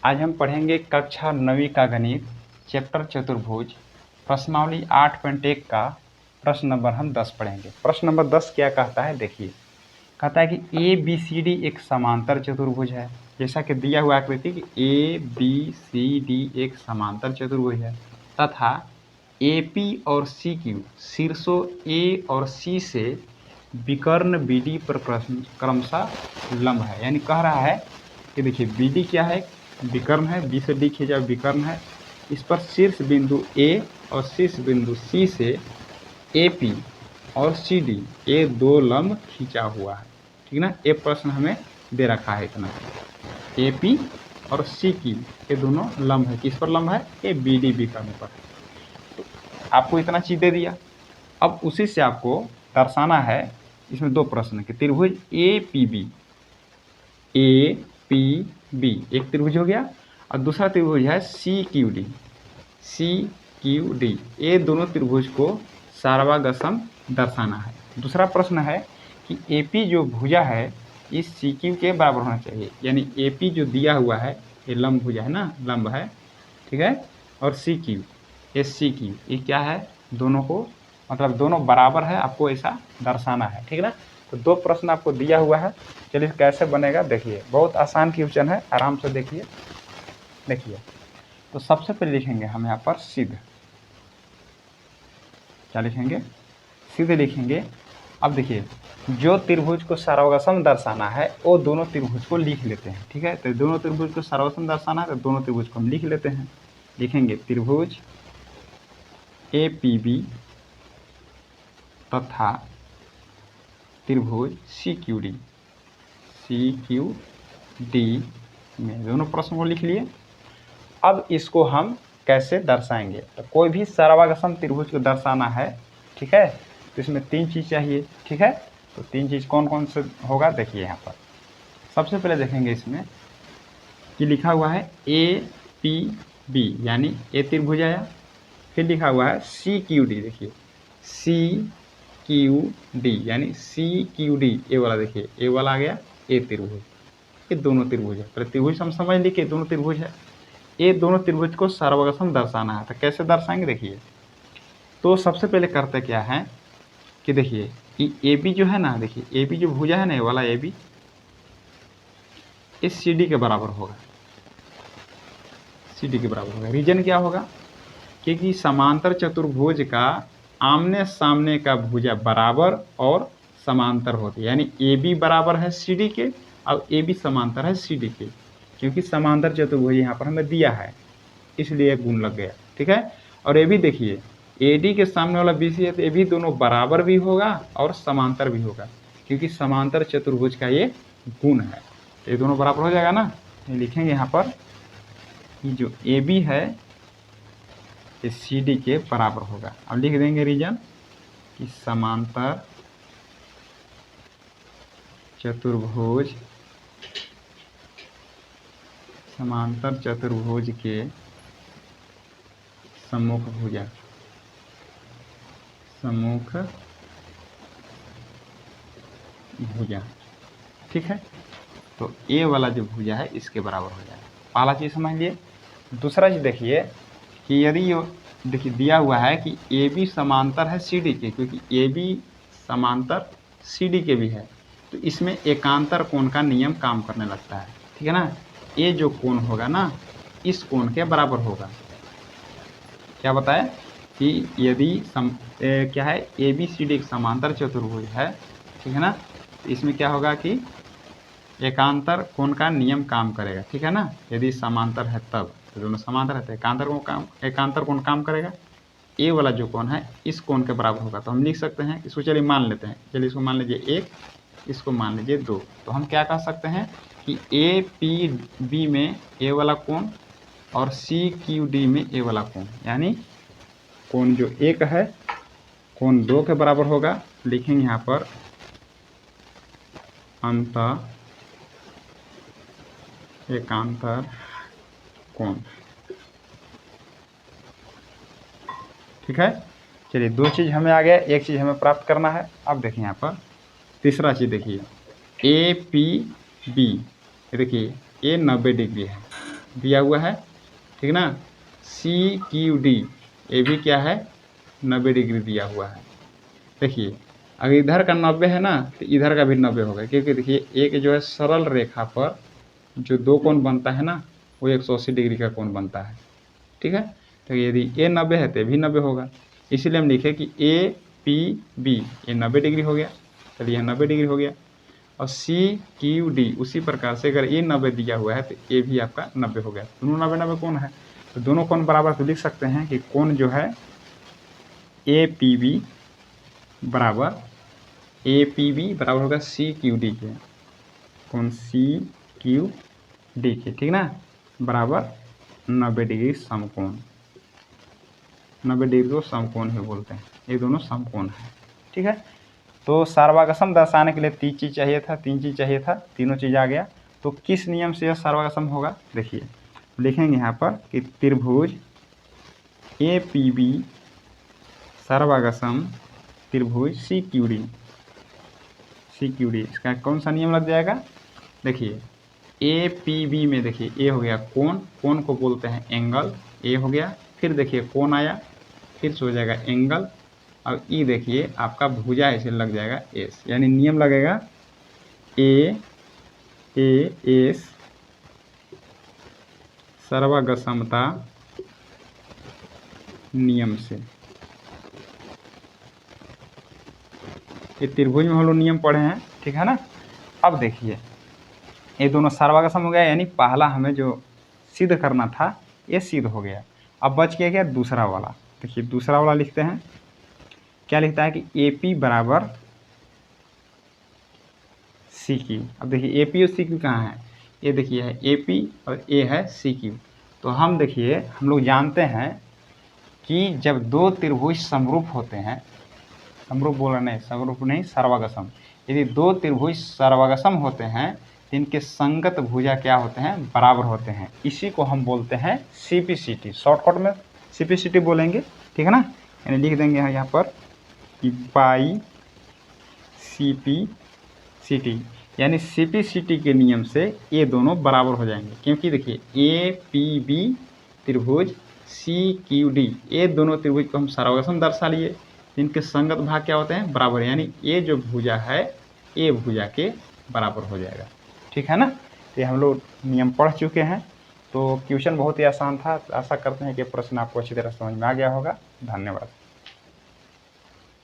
आज हम पढ़ेंगे कक्षा 9वीं का गणित चैप्टर चतुर्भुज प्रश्नावली 8.1 का प्रश्न नंबर हम 10 पढ़ेंगे। प्रश्न नंबर 10 क्या कहता है, देखिए। कहता है कि ए बी सी डी एक समांतर चतुर्भुज है। जैसा कि दिया हुआ आकृति कि ए बी सी डी एक समांतर चतुर्भुज है तथा ए पी और सी क्यू शीर्षों ए और सी से विकर्ण बी डी पर क्रमशः लंब है। यानी कह रहा है कि देखिए बी डी क्या है, विकर्ण है, बी से डी खींचा विकर्ण है। इस पर शीर्ष बिंदु ए और शीर्ष बिंदु सी से ए पी और सी डी ये दो लंब खींचा हुआ है। ठीक ना, ये प्रश्न हमें दे रखा है इतना। ए पी और सी की ये दोनों लंब है। किस पर लंब है? ए बी डी विकर्ण पर। तो आपको इतना चीज दे दिया। अब उसी से आपको दर्शाना है। इसमें दो प्रश्न है कि त्रिभुज A P B, A P B एक त्रिभुज हो गया और दूसरा त्रिभुज है C Q D, C Q D ये दोनों त्रिभुज को सारवागसम दर्शाना है। दूसरा प्रश्न है कि ए पी जो भुजा है इस सी क्यू के बराबर होना चाहिए। यानी ए पी जो दिया हुआ है ये लंब भुजा है ना, लंब है, ठीक है। और सी क्यू, ये सी क्यू ये क्या है, दोनों को मतलब दोनों बराबर है, आपको ऐसा दर्शाना है। ठीक है ना। तो दो प्रश्न आपको दिया हुआ है। चलिए कैसे बनेगा देखिए, बहुत आसान क्वेश्चन है, आराम से देखिए। तो सबसे पहले लिखेंगे हम यहाँ पर सिद्ध। क्या लिखेंगे? सिद्ध लिखेंगे। अब देखिए जो त्रिभुज को सारवागसम दर्शाना है वो दोनों त्रिभुज को लिख लेते हैं। ठीक है, तो दोनों त्रिभुज को सारवागसम दर्शाना है तो दोनों त्रिभुज को हम लिख लेते हैं। लिखेंगे त्रिभुज ए पी बी तथा त्रिभुज C Q D, C Q D में दोनों प्रश्नों को लिख लिए। अब इसको हम कैसे दर्शाएंगे? तो कोई भी सारवागसम त्रिभुज को दर्शाना है, ठीक है, तो इसमें तीन चीज़ चाहिए। ठीक है, तो तीन चीज़ कौन कौन से होगा देखिए यहाँ पर। सबसे पहले देखेंगे इसमें कि लिखा हुआ है ए पी बी यानी ए त्रिभुज आया। फिर लिखा हुआ है सी क्यू डी, देखिए सी क्यू डी यानी सी क्यू डी ए वाला, देखिए ए वाला आ गया ए त्रिभुज। ये दोनों त्रिभुज है। पहले त्रिभुज हम समझ ली कि दोनों त्रिभुज है। ये दोनों त्रिभुज को सारवागसम दर्शाना है। तो कैसे दर्शाएंगे देखिए। तो सबसे पहले करते क्या है कि देखिए ए बी जो है ना, देखिए ए बी जो भुजा है ना, ये वाला ए बी इस सी डी के बराबर होगा, सी डी के बराबर होगा। रीजन क्या होगा? क्योंकि समांतर चतुर्भुज का आमने सामने का भुजा बराबर और समांतर होते हैं। यानी ए बी बराबर है सी डी के और ए बी समांतर है सी डी के। क्योंकि समांतर चतुर्भुज यहाँ पर हमें दिया है इसलिए गुण लग गया। ठीक है, और ये भी देखिए ए डी के सामने वाला बी सी है तो ये भी दोनों बराबर भी होगा और समांतर भी होगा, क्योंकि समांतर चतुर्भुज का ये गुण है। तो ये दोनों बराबर हो जाएगा ना। ये लिखेंगे यहाँ पर कि जो ए बी है ये सी डी के बराबर होगा। अब लिख देंगे रीजन कि समांतर चतुर्भुज, समांतर चतुर्भुज के सम्मुख भुजा, सम्मुख भुजा। ठीक है, तो ए वाला जो भुजा है इसके बराबर हो जाएगा। पहला चीज़ समझ लिए। दूसरा चीज़ देखिए कि यदि ये देखिए दिया हुआ है कि ए बी समांतर है सी डी के, क्योंकि ए बी समांतर सी डी के भी है, तो इसमें एकांतर कोण का नियम काम करने लगता है। ठीक है ना, ये जो कोण होगा ना इस कोण के बराबर होगा। क्या बताया कि यदि क्या है ए बी सी डी एक समांतर चतुर्भुज है, ठीक है ना, तो इसमें क्या होगा कि एकांतर कोण का नियम काम करेगा। ठीक है ना, यदि समांतर है तब, तो दोनों समांतर है तो एकांतर कोण काम करेगा। ए वाला जो कोण है इस कोण के बराबर होगा। तो हम लिख सकते हैं इसको, चलिए मान लेते हैं, चलिए इसको मान लीजिए 1, इसको मान लीजिए 2। तो हम क्या कह सकते हैं कि ए पी बी में ए वाला कोण और सी क्यू डी में ए वाला कोण, यानी कोण जो 1 है कोण 2 के बराबर होगा। लिखेंगे यहाँ पर अंतः एकांतर कोण। ठीक है, चलिए दो चीज़ हमें आ गया, एक चीज़ हमें प्राप्त करना है। अब देखिए यहाँ पर तीसरा चीज़ देखिए ए पी बी, देखिए ए 90 डिग्री है दिया हुआ है, ठीक ना। सी क्यू डी ये भी क्या है 90 डिग्री दिया हुआ है। देखिए अगर इधर का 90 है ना तो इधर का भी 90 होगा, क्योंकि देखिए एक जो है सरल रेखा पर जो दो कोण बनता है ना वो 180 डिग्री का कोण बनता है, ठीक है। तो यदि ए 90 है तो भी 90 होगा, इसीलिए हम लिखे कि ए पी बी ये 90 डिग्री हो गया, चलिए 90 डिग्री हो गया। और सी क्यू डी उसी प्रकार से अगर ए 90 दिया हुआ है तो ए भी आपका 90 हो गया। दोनों 90 कोण है तो दोनों कोण बराबर, तो लिख सकते हैं कि कोण जो है ए पी बी बराबर होगा सी क्यू डी के, कोण सी क्यू डी के, ठीक ना, बराबर 90 डिग्री समकोण। 90 डिग्री को समकोण ही बोलते हैं, ये दोनों समकोण है, ठीक है। तो सर्वागसम दर्शाने के लिए तीन चीज़ चाहिए था, तीनों चीज़ आ गया। तो किस नियम से यह सर्वागसम होगा, देखिए लिखेंगे यहाँ पर कि त्रिभुज ए पी बी सर्वागसम त्रिभुज सी क्यू डी, इसका कौन सा नियम लग जाएगा, देखिए ए पी बी में देखिए ए हो गया कोण को बोलते हैं एंगल, ए हो गया, फिर देखिए कोण आया, फिर से हो जाएगा एंगल, और ई देखिए आपका भुजा ऐसे लग जाएगा एस, यानी नियम लगेगा ए एस सर्वागसमता नियम से। ये त्रिभुज में हम लोग नियम पढ़े हैं, ठीक है ना। अब देखिए ये दोनों सर्वागसम हो गया, यानी पहला हमें जो सिद्ध करना था ये सिद्ध हो गया। अब बच गया क्या दूसरा वाला, देखिए दूसरा वाला लिखते हैं, क्या लिखता है कि ए पी बराबर सी क्यू। अब देखिए ए पी और सी क्यू कहाँ है, ये देखिए है ए पी और ए है सी क्यू। तो हम देखिए हम लोग जानते हैं कि जब दो त्रिभुज समरूप होते हैं, समरूप बोला नहीं, समरूप नहीं सर्वागसम, यदि दो त्रिभुज सर्वागसम होते हैं तो इनके संगत भुजा क्या होते हैं, बराबर होते हैं। इसी को हम बोलते हैं सीपीसीटी, शॉर्टकट में सीपीसीटी बोलेंगे, ठीक है ना। यानी लिख देंगे यहाँ पर कि पाई सीपीसीटी, यानी सीपीसीटी के नियम से ये दोनों बराबर हो जाएंगे, क्योंकि देखिए ए पी बी त्रिभुज सी क्यू डी ये दोनों त्रिभुज को हम सर्वागसम दर्शा लिए, इनके संगत भाग क्या होते हैं, बराबर, यानी ये जो भुजा है ये भुजा के बराबर हो जाएगा, ठीक है ना। तो ये हम लोग नियम पढ़ चुके हैं। तो क्वेश्चन बहुत ही आसान था, आशा करते हैं कि प्रश्न आपको अच्छी तरह समझ में आ गया होगा। धन्यवाद।